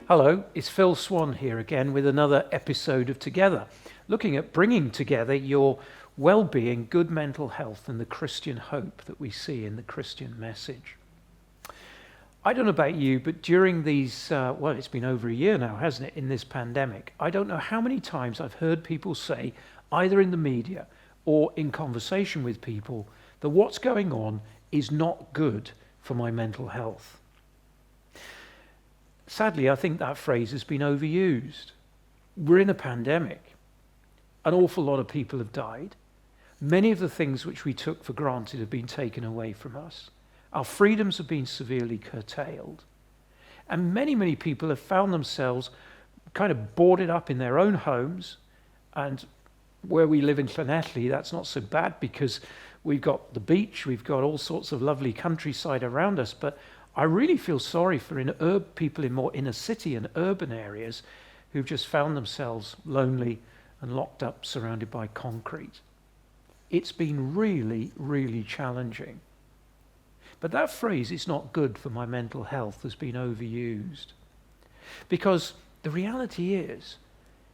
Hello, it's Phil Swann here again with another episode of Together, looking at bringing together your well-being, good mental health and the Christian hope that we see in the Christian message. I don't know about you, but during these, it's been over a year now, hasn't it, in this pandemic, I don't know how many times I've heard people say, either in the media or in conversation with people, that what's going on is not good for my mental health. Sadly, I think that phrase has been overused. We're in a pandemic. An awful lot of people have died. Many of the things which we took for granted have been taken away from us. Our freedoms have been severely curtailed. And many people have found themselves kind of boarded up in their own homes. And where we live in Llanelli, that's not so bad because we've got the beach, we've got all sorts of lovely countryside around us, but I really feel sorry for people in more inner city and urban areas who've just found themselves lonely and locked up, surrounded by concrete. It's been really, really challenging. But that phrase, "it's not good for my mental health," has been overused. Because the reality is,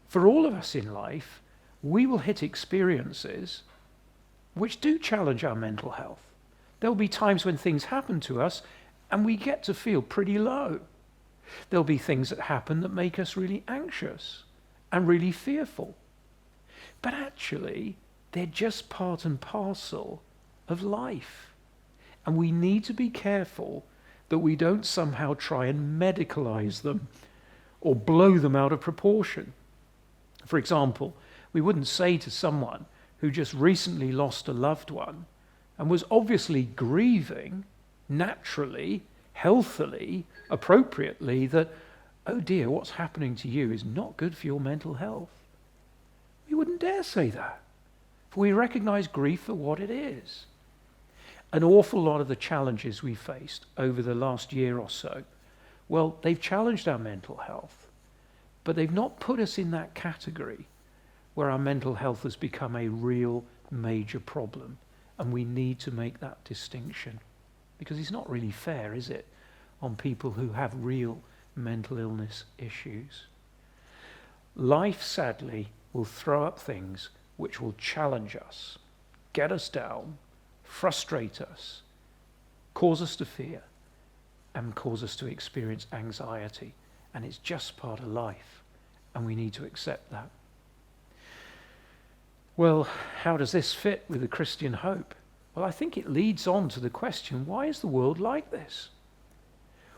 for all of us in life, we will hit experiences which do challenge our mental health. There'll be times when things happen to us and we get to feel pretty low. There'll be things that happen that make us really anxious and really fearful. But actually, they're just part and parcel of life. And we need to be careful that we don't somehow try and medicalize them or blow them out of proportion. For example, we wouldn't say to someone who just recently lost a loved one and was obviously grieving naturally, healthily, appropriately, that, "Oh dear, what's happening to you is not good for your mental health." We wouldn't dare say that, for we recognize grief for what it is. An awful lot of the challenges we faced over the last year or so, well, they've challenged our mental health, but they've not put us in that category where our mental health has become a real major problem, and we need to make that distinction. Because it's not really fair, is it, on people who have real mental illness issues. Life, sadly, will throw up things which will challenge us, get us down, frustrate us, cause us to fear, and cause us to experience anxiety. And it's just part of life, and we need to accept that. Well, how does this fit with the Christian hope? Well, I think it leads on to the question, why is the world like this?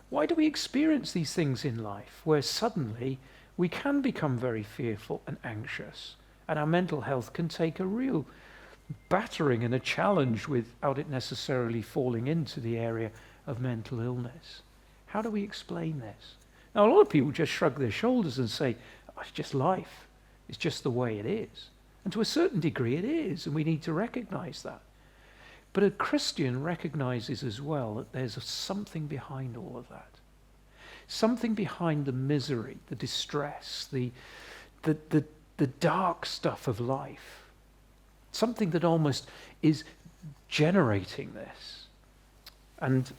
Why do we experience these things in life where suddenly we can become very fearful and anxious, and our mental health can take a real battering and a challenge without it necessarily falling into the area of mental illness? How do we explain this? Now, a lot of people just shrug their shoulders and say, "Oh, it's just life. It's just the way it is." And to a certain degree it is, and we need to recognize that. But a Christian recognizes as well that there's something behind all of that. Something behind the misery, the distress, the dark stuff of life. Something that almost is generating this. And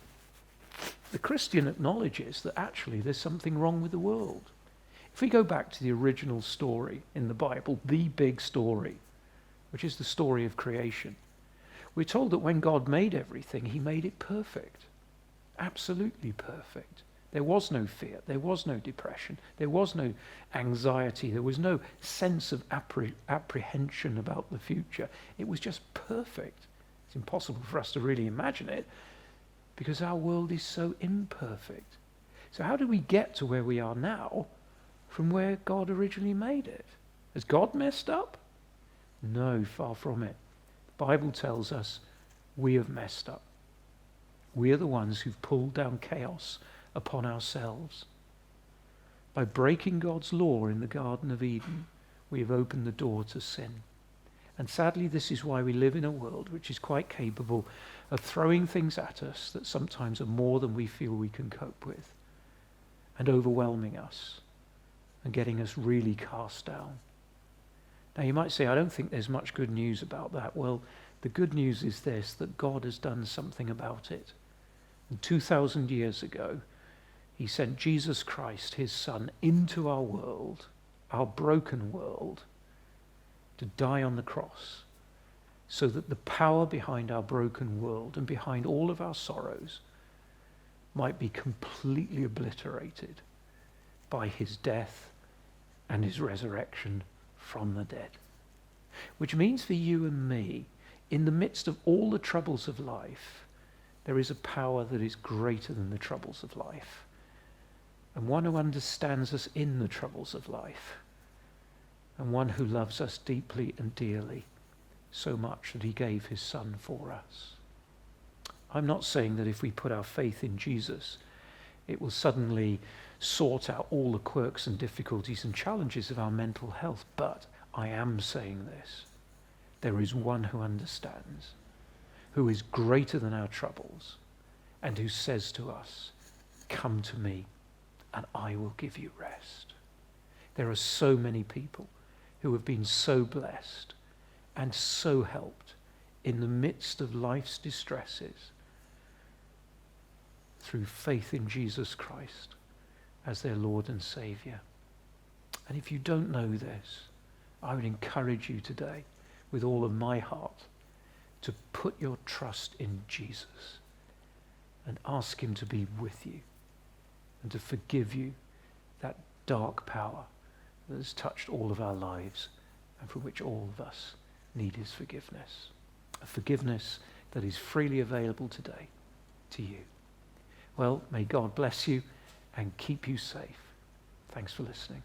the Christian acknowledges that actually there's something wrong with the world. If we go back to the original story in the Bible, the big story, which is the story of creation, we're told that when God made everything, he made it perfect. Absolutely perfect. There was no fear. There was no depression. There was no anxiety. There was no sense of apprehension about the future. It was just perfect. It's impossible for us to really imagine it because our world is so imperfect. So how did we get to where we are now from where God originally made it? Has God messed up? No, far from it. The Bible tells us we have messed up. We are the ones who've pulled down chaos upon ourselves. By breaking God's law in the Garden of Eden, we have opened the door to sin. And sadly, this is why we live in a world which is quite capable of throwing things at us that sometimes are more than we feel we can cope with, and overwhelming us and getting us really cast down. Now you might say, "I don't think there's much good news about that." Well, the good news is this, that God has done something about it. And 2,000 years ago, He sent Jesus Christ, his Son, into our world, our broken world, to die on the cross, so that the power behind our broken world and behind all of our sorrows might be completely obliterated by his death and his resurrection from the dead. Which means for you and me, in the midst of all the troubles of life, there is a power that is greater than the troubles of life, and one who understands us in the troubles of life, and one who loves us deeply and dearly, so much that he gave his Son for us. I'm not saying that if we put our faith in Jesus, it will suddenly sort out all the quirks and difficulties and challenges of our mental health, but I am saying this. There is one who understands, who is greater than our troubles, and who says to us, "Come to me, and I will give you rest." There are so many people who have been so blessed and so helped in the midst of life's distresses through faith in Jesus Christ as their Lord and Saviour. And if you don't know this, I would encourage you today, with all of my heart, to put your trust in Jesus and ask him to be with you and to forgive you that dark power that has touched all of our lives and for which all of us need his forgiveness. A forgiveness that is freely available today to you. Well, may God bless you and keep you safe. Thanks for listening.